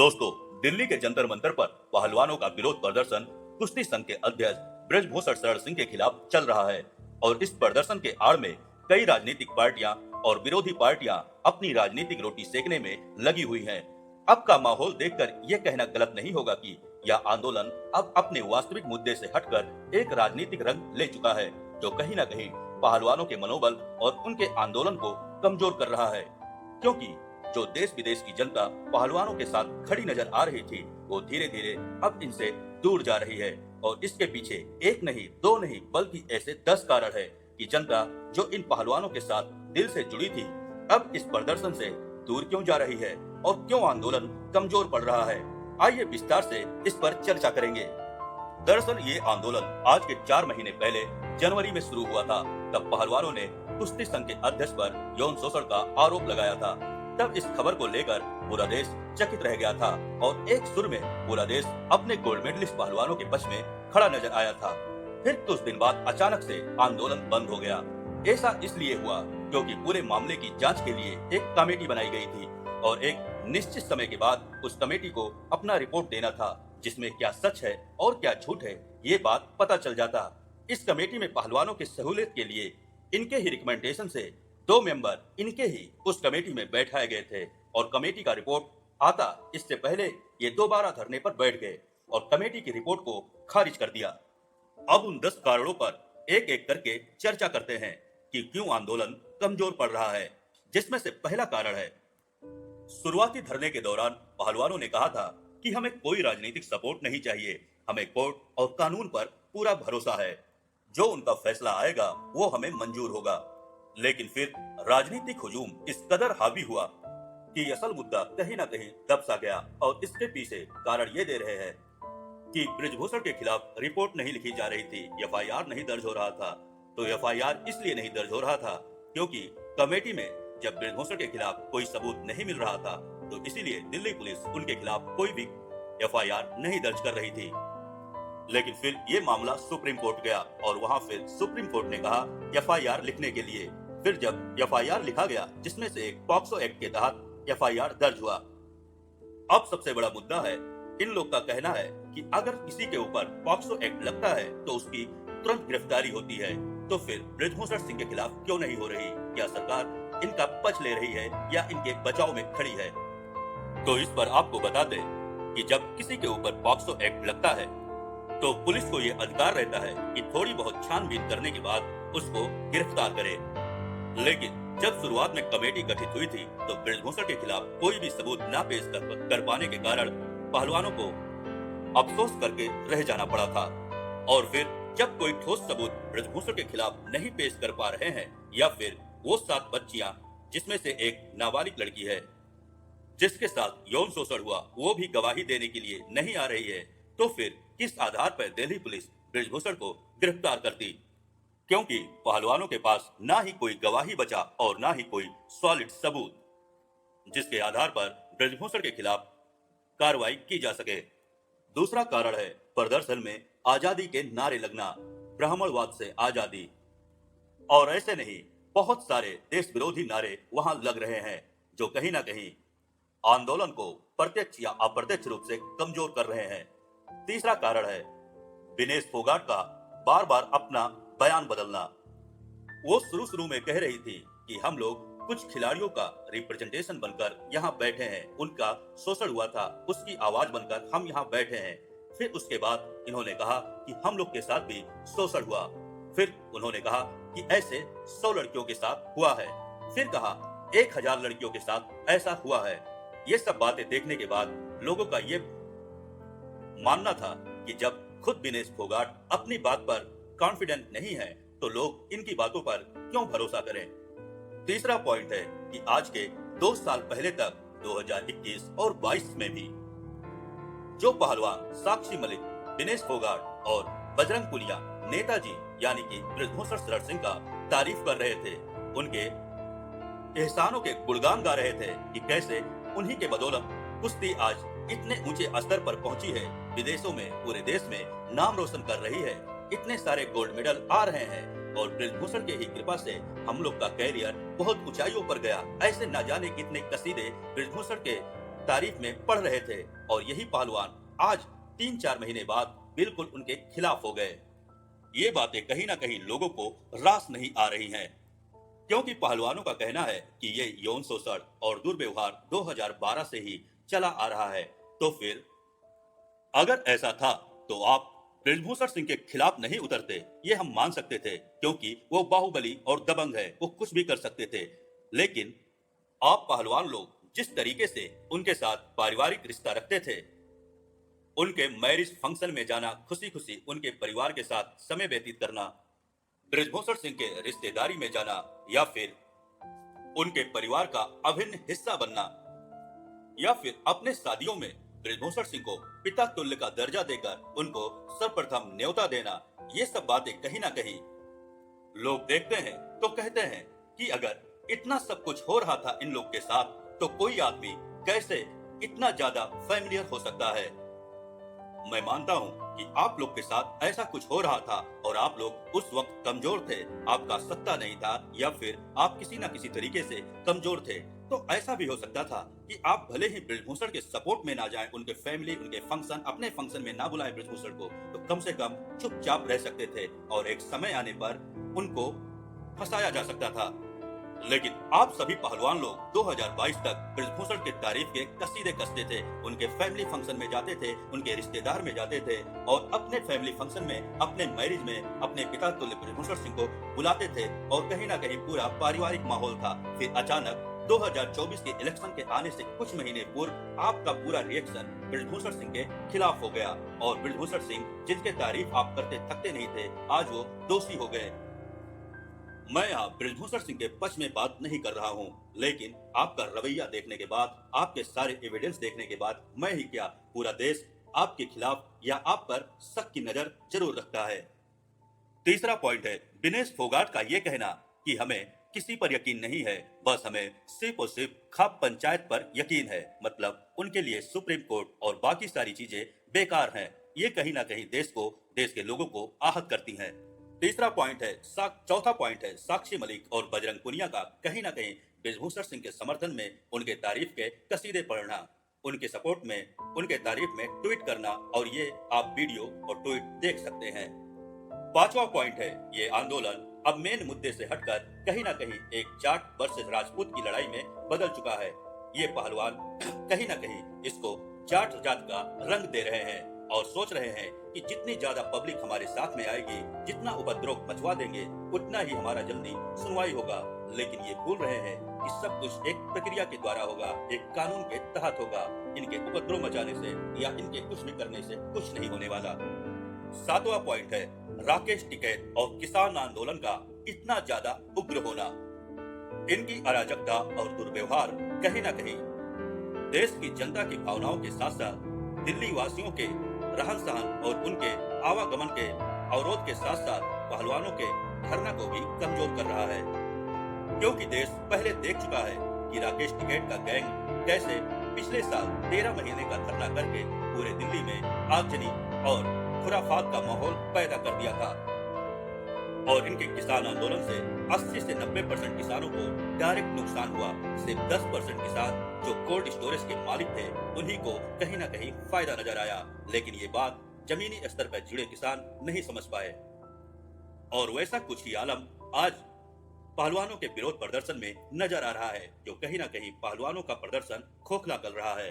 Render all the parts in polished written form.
दोस्तों, दिल्ली के जंतर मंतर पर पहलवानों का विरोध प्रदर्शन कुश्ती संघ के अध्यक्ष ब्रजभूषण शरण सिंह के खिलाफ चल रहा है और इस प्रदर्शन के आड़ में कई राजनीतिक पार्टियां और विरोधी पार्टियां अपनी राजनीतिक रोटी सेकने में लगी हुई हैं। अब का माहौल देखकर यह कहना गलत नहीं होगा कि यह आंदोलन अब अपने वास्तविक मुद्दे से हटकर एक राजनीतिक रंग ले चुका है, जो कहीं न कहीं पहलवानों के मनोबल और उनके आंदोलन को कमजोर कर रहा है। क्योंकि जो देश विदेश की जनता पहलवानों के साथ खड़ी नजर आ रही थी, वो धीरे धीरे अब इनसे दूर जा रही है और इसके पीछे एक नहीं, दो नहीं, बल्कि ऐसे 10 कारण है कि जनता जो इन पहलवानों के साथ दिल से जुड़ी थी, अब इस प्रदर्शन से दूर क्यों जा रही है और क्यों आंदोलन कमजोर पड़ रहा है। आइए विस्तार से इस पर चर्चा करेंगे। दरअसल ये आंदोलन आज के 4 महीने पहले जनवरी में शुरू हुआ था। तब पहलवानों ने कुश्ती संघ के अध्यक्ष पर यौन शोषण का आरोप लगाया था। तब इस खबर को लेकर पूरा देश चकित रह गया था और एक सुर में पूरा देश अपने गोल्ड मेडलिस्ट पहलवानों के पक्ष में खड़ा नजर आया था। फिर कुछ दिन बाद अचानक से आंदोलन बंद हो गया। ऐसा इसलिए हुआ क्योंकि पूरे मामले की जांच के लिए एक कमेटी बनाई गई थी और एक निश्चित समय के बाद उस कमेटी को अपना रिपोर्ट देना था, जिसमें क्या सच है और क्या झूठ है ये बात पता चल जाता। इस कमेटी में पहलवानों की सहूलियत के लिए इनके ही रिकमेंडेशन से 2 मेंबर इनके ही उस कमेटी में बैठाए गए थे और कमेटी का रिपोर्ट आता इससे पहले ये दोबारा धरने पर बैठ गए और कमेटी की रिपोर्ट को खारिज कर दिया। अब उन 10 कारणों पर एक एक करके चर्चा करते हैं कि क्यों आंदोलन कमजोर पड़ रहा है। जिसमें से पहला कारण है, शुरुआती धरने के दौरान पहलवानों ने कहा था कि हमें कोई राजनीतिक सपोर्ट नहीं चाहिए, हमें कोर्ट और कानून पर पूरा भरोसा है, जो उनका फैसला आएगा वो हमें मंजूर होगा। लेकिन फिर राजनीतिक हुजूम इस कदर हावी हुआ कि असल मुद्दा कहीं ना कहीं दब सा गया और इसके पीछे कारण ये दे रहे हैं कि ब्रजभूषण के खिलाफ रिपोर्ट नहीं लिखी जा रही थी, एफआईआर नहीं दर्ज हो रहा था। तो एफआईआर इसलिए नहीं दर्ज हो रहा था क्योंकि कमेटी में जब ब्रजभूषण के खिलाफ कोई सबूत नहीं मिल रहा था, तो इसीलिए दिल्ली पुलिस उनके खिलाफ कोई भी एफआईआर नहीं दर्ज कर रही थी। लेकिन फिर ये मामला सुप्रीम कोर्ट गया और वहां फिर सुप्रीम कोर्ट ने कहा एफआईआर लिखने के लिए। फिर जब एफआईआर लिखा गया, जिसमें से एक पॉक्सो एक्ट के तहत एफआईआर दर्ज हुआ। अब सबसे बड़ा मुद्दा है, इन लोग का कहना है कि अगर किसी के ऊपर पॉक्सो एक्ट लगता है तो उसकी तुरंत गिरफ्तारी होती है। तो फिर ब्रजभूषण सिंह के खिलाफ क्यों नहीं हो रही? क्या सरकार इनका पक्ष ले रही है या इनके बचाव में खड़ी है? तो इस पर आपको बता दें कि जब किसी के ऊपर पॉक्सो एक्ट लगता है तो पुलिस को यह अधिकार रहता है कि थोड़ी बहुत छानबीन करने के बाद उसको गिरफ्तार करे। लेकिन जब शुरुआत में कमेटी गठित हुई थी तो ब्रजभूषण के खिलाफ कोई भी सबूत न पेश कर पाने के कारण पहलवानों को अफसोस करके रह जाना पड़ा था। और फिर जब कोई ठोस सबूत ब्रजभूषण के खिलाफ नहीं पेश कर पा रहे हैं, या फिर वो 7 बच्चियां जिसमें से एक नाबालिग लड़की है जिसके साथ यौन शोषण हुआ, वो भी गवाही देने के लिए नहीं आ रही है, तो फिर किस आधार पर दिल्ली पुलिस ब्रजभूषण को गिरफ्तार करती? क्योंकि पहलवानों के पास ना ही कोई गवाही बचा और ना ही कोई सॉलिड सबूत जिसके आधार पर ब्रजभूषण के खिलाफ कार्रवाई की जा सके। दूसरा कारण है प्रदर्शन में आजादी के नारे लगना, ब्राह्मणवाद से आजादी। और ऐसे नहीं, बहुत सारे देश विरोधी नारे वहां लग रहे हैं जो कहीं ना कहीं आंदोलन को प्रत्यक्ष या अप्रत्यक्ष रूप से कमजोर कर रहे हैं। तीसरा कारण है विनेश फोगाट का बार बार अपना बयान बदलना। वो शुरू में कह रही थी कि हम लोग कुछ खिलाड़ियों का रिप्रेजेंटेशन बनकर यहाँ बैठे हैं, उनका शोषण हुआ था, उसकी आवाज बनकर हम यहाँ बैठे हैं। फिर उसके बाद इन्होंने कहा कि हम लोग के साथ भी शोषण हुआ। फिर उन्होंने कहा कि ऐसे 100 लड़कियों के साथ हुआ है। फिर कहा 1000 लड़कियों के साथ ऐसा हुआ है। ये सब बातें देखने के बाद लोगों का ये मानना था कि जब खुद विनेश फोगाट अपनी बात पर कॉन्फिडेंट नहीं है तो लोग इनकी बातों पर क्यों भरोसा करें। तीसरा पॉइंट है कि आज के 2 साल पहले तक 2021 और 22 में भी जो पहलवान साक्षी मलिक, दिनेश फोगाट और बजरंग पुनिया नेताजी यानी कि ब्रजभूषण शरण सिंह का तारीफ कर रहे थे, उनके एहसानों के गुणगान गा रहे थे कि कैसे उन्हीं के बदौलत कुश्ती आज इतने ऊंचे स्तर पर पहुंची है, विदेशों में, पूरे देश में नाम रोशन कर रही है, इतने सारे गोल्ड मेडल आ रहे हैं और ब्रजभूषण के ही कृपा से हम लोग का कैरियर बहुत ऊंचाइयों पर गया। ऐसे न जाने कितने कसीदे ब्रजभूषण के तारीफ में पढ़ रहे थे और यही पहलवान आज 3-4 महीने बाद बिल्कुल उनके खिलाफ हो गए। ये बातें कहीं ना कहीं लोगों को रास नहीं आ रही हैं, क्योंकि पहलवानों का कहना है कि ये यौन शोषण और दुर्व्यवहार 2012 से ही चला आ रहा है। तो फिर अगर ऐसा था तो आप ब्रिजभूषण सिंह के खिलाफ नहीं उतरते, ये हम मान सकते थे, क्योंकि वो बाहुबली और दबंग है, वो कुछ भी कर सकते थे। लेकिन आप पहलवान लोग जिस तरीके से उनके साथ पारिवारिक रिश्ता रखते थे, उनके मैरिज फंक्शन में जाना, खुशी खुशी उनके परिवार के साथ समय व्यतीत करना, ब्रिजभूषण सिंह के रिश्तेदारी में जाना या फिर उनके परिवार का अभिन्न हिस्सा बनना, या फिर अपने शादियों में ब्रिजभूषण सिंह को पिता तुल्य का दर्जा देकर उनको सर्वप्रथम न्योता देना, ये सब बातें कहीं ना कहीं लोग देखते हैं तो कहते हैं कि अगर इतना सब कुछ हो रहा था इन लोग के साथ, तो कोई आदमी कैसे इतना ज्यादा फैमिलियर हो सकता है। मैं मानता हूँ कि आप लोग के साथ ऐसा कुछ हो रहा था और आप लोग उस वक्त कमजोर थे, आपका सत्ता नहीं था या फिर आप किसी ना किसी तरीके से कमजोर थे। तो ऐसा भी हो सकता था कि आप भले ही ब्रिजभूषण के सपोर्ट में ना जाएं, उनके फैमिली, उनके फंक्शन, अपने फंक्शन में ना बुलाएं ब्रिजभूषण को, तो कम से कम चुपचाप रह सकते थे और एक समय आने पर उनको फंसाया जा सकता था। लेकिन आप सभी पहलवान लोग 2022 तक ब्रिजभूषण की तारीफ के कसीदे कसते थे, उनके फैमिली फंक्शन में जाते थे, उनके रिश्तेदार में जाते थे और अपने फैमिली फंक्शन में, अपने मैरिज में अपने पिता तुल्य ब्रिजभूषण सिंह को बुलाते थे और कहीं ना कहीं पूरा पारिवारिक माहौल था। फिर अचानक 2024 के इलेक्शन के आने से कुछ महीने पूर्व आपका पूरा रिएक्शन ब्रिजभूषण सिंह के खिलाफ हो गया और ब्रिजभूषण सिंह, जिनके तारीफ आप करते थकते नहीं थे, आज वो दोषी हो गए। मैं यहाँ ब्रिजभूषण सिंह के पक्ष में बात नहीं कर रहा हूँ, लेकिन आपका रवैया देखने के बाद, आपके सारे एविडेंस देखने के बाद, मैं ही क्या पूरा देश आपके खिलाफ या आप पर शक की नजर जरूर रखता है। तीसरा पॉइंट है विनेश फोगाट का ये कहना कि हमें किसी पर यकीन नहीं है, बस हमें सिर्फ और सिर्फ खाप पंचायत पर यकीन है, मतलब उनके लिए सुप्रीम कोर्ट और बाकी सारी चीजें बेकार हैं। ये कहीं ना कहीं देश को, देश के लोगों को आहत करती हैं। चौथा पॉइंट है साक्षी मलिक और बजरंग पुनिया का कहीं ना कहीं ब्रिजभूषण सिंह के समर्थन में उनके तारीफ के कसीदे पढ़ना, उनके सपोर्ट में, उनके तारीफ में ट्वीट करना, और ये आप वीडियो और ट्वीट देख सकते हैं। पांचवा पॉइंट है ये आंदोलन अब मेन मुद्दे से हटकर कहीं ना कहीं एक जाट वर्सेस राजपूत की लड़ाई में बदल चुका है। ये पहलवान कहीं ना कहीं इसको जाट जात का रंग दे रहे हैं और सोच रहे हैं कि जितनी ज्यादा पब्लिक हमारे साथ में आएगी, जितना उपद्रव मचवा देंगे, उतना ही हमारा जल्दी सुनवाई होगा। लेकिन ये भूल रहे हैं कि सब कुछ एक प्रक्रिया के द्वारा होगा, एक कानून के तहत होगा। इनके उपद्रव मचाने से या इनके कुछ भी करने से कुछ नहीं होने वाला। सातवां पॉइंट है राकेश टिकैत और किसान आंदोलन का इतना ज्यादा उग्र होना। इनकी अराजकता और दुर्व्यवहार कहीं ना कहीं देश की जनता की भावनाओं के साथ साथ दिल्ली वासियों के रहन सहन और उनके आवागमन के अवरोध के साथ साथ पहलवानों के धरना को भी कमजोर कर रहा है, क्योंकि देश पहले देख चुका है कि राकेश टिकैत का गैंग कैसे पिछले साल 13 महीने का धरना करके पूरे दिल्ली में आगजनी और खुराफात का माहौल पैदा कर दिया था। और इनके किसान आंदोलन से 80 से 90% किसानों को डायरेक्ट नुकसान हुआ। सिर्फ 10% किसान जो कोल्ड स्टोरेज के मालिक थे, उन्हीं को कहीं ना कहीं फायदा नजर आया। लेकिन ये बात जमीनी स्तर पर जुड़े किसान नहीं समझ पाए और वैसा कुछ ही आलम आज पहलवानों के विरोध प्रदर्शन में नजर आ रहा है, जो कहीं ना कहीं पहलवानों का प्रदर्शन खोखला कर रहा है।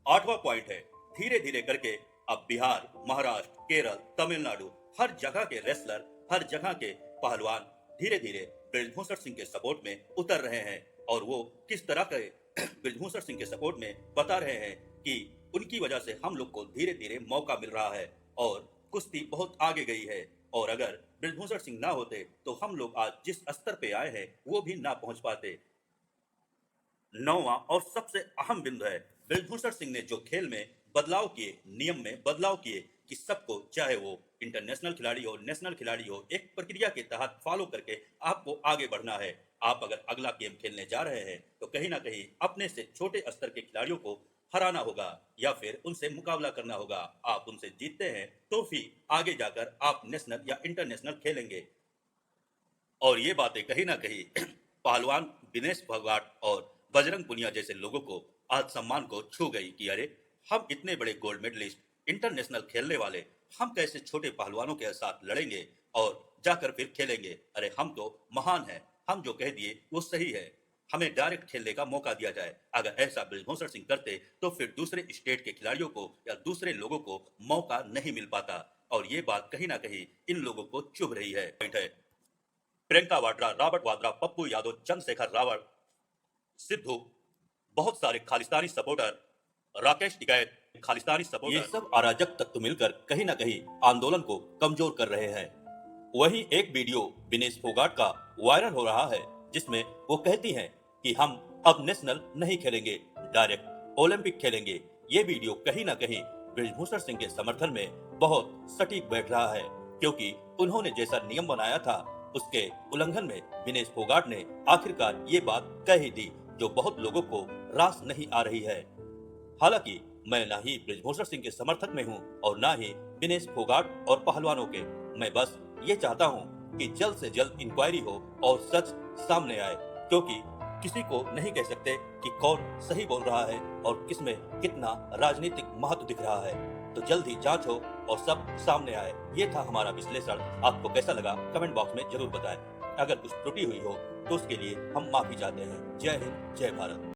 आठवां पॉइंट है धीरे धीरे करके अब बिहार, महाराष्ट्र, केरल, तमिलनाडु, हर जगह के रेसलर, हर जगह के पहलवान धीरे धीरे ब्रिजभूषण सिंह के सपोर्ट में उतर रहे हैं और वो किस तरह के ब्रिजभूषण सिंह के सपोर्ट में बता रहे हैं कि उनकी वजह से हम लोग को धीरे धीरे मौका मिल रहा है और कुश्ती बहुत आगे गई है, और अगर ब्रिजभूषण सिंह ना होते तो हम लोग आज जिस स्तर पे आए हैं वो भी ना पहुंच पाते। नौवां और सबसे अहम बिंदु है ब्रिजभूषण सिंह ने जो खेल में बदलाव किए, नियम में बदलाव किए कि सबको, चाहे वो इंटरनेशनल खिलाड़ी हो, नेशनल खिलाड़ी हो, एक प्रक्रिया के तहत फॉलो करके आपको आगे बढ़ना है। आप अगर अगला गेम खेलने जा रहे हैं तो कहीं ना कहीं अपने से छोटे स्तर के खिलाड़ियों को हराना होगा या फिर उनसे मुकाबला करना होगा। आप उनसे जीतते हैं तो फिर आगे जाकर आप नेशनल या इंटरनेशनल खेलेंगे। और ये बातें कहीं ना कहीं पहलवान विनेश फोगाट और बजरंग पुनिया जैसे लोगों को आत्मसम्मान को छू गई कि अरे, हम इतने बड़े गोल्ड मेडलिस्ट, इंटरनेशनल खेलने वाले, हम कैसे छोटे पहलवानों के साथ लड़ेंगे और जाकर फिर खेलेंगे। अरे हम तो महान हैं, हम जो कह दिए वो सही है, हमें डायरेक्ट खेलने का मौका दिया जाए। अगर ऐसा ब्रिजभूषण सिंह करते तो फिर दूसरे स्टेट के खिलाड़ियों को या दूसरे लोगों को मौका नहीं मिल पाता, और ये बात कहीं ना कहीं इन लोगों को चुभ रही है। प्रियंका वाड्रा, रॉबर्ट वाड्रा, पप्पू यादव, चंद्रशेखर रावत, सिद्धू, बहुत सारे खालिस्तानी सपोर्टर, राकेश टिकैत, खालिस्तानी सपोर्टर, ये सब अराजक तत्व मिलकर कहीं ना कहीं आंदोलन को कमजोर कर रहे हैं। वहीं एक वीडियो विनेश फोगाट का वायरल हो रहा है जिसमें वो कहती हैं कि हम अब नेशनल नहीं खेलेंगे, डायरेक्ट ओलंपिक खेलेंगे। ये वीडियो कहीं ना कहीं ब्रिजभूषण सिंह के समर्थन में बहुत सटीक बैठ रहा है, क्योंकि उन्होंने जैसा नियम बनाया था उसके उल्लंघन में विनेश फोगाट ने आखिरकार ये बात कह ही दी, जो बहुत लोगों को रास नहीं आ रही है। हालांकि मैं ना ही ब्रिजभूषण सिंह के समर्थक में हूँ और ना ही विनेश फोगाट और पहलवानों के। मैं बस ये चाहता हूँ कि जल्द से जल्द इंक्वायरी हो और सच सामने आए, क्योंकि किसी को नहीं कह सकते कि कौन सही बोल रहा है और किसमें कितना राजनीतिक महत्व दिख रहा है। तो जल्द ही जांच हो और सब सामने आए। ये था हमारा विश्लेषण। आपको कैसा लगा कमेंट बॉक्स में जरूर बताएं। अगर कुछ त्रुटि हुई हो तो उसके लिए हम माफी चाहते हैं। जय हिंद, जय भारत।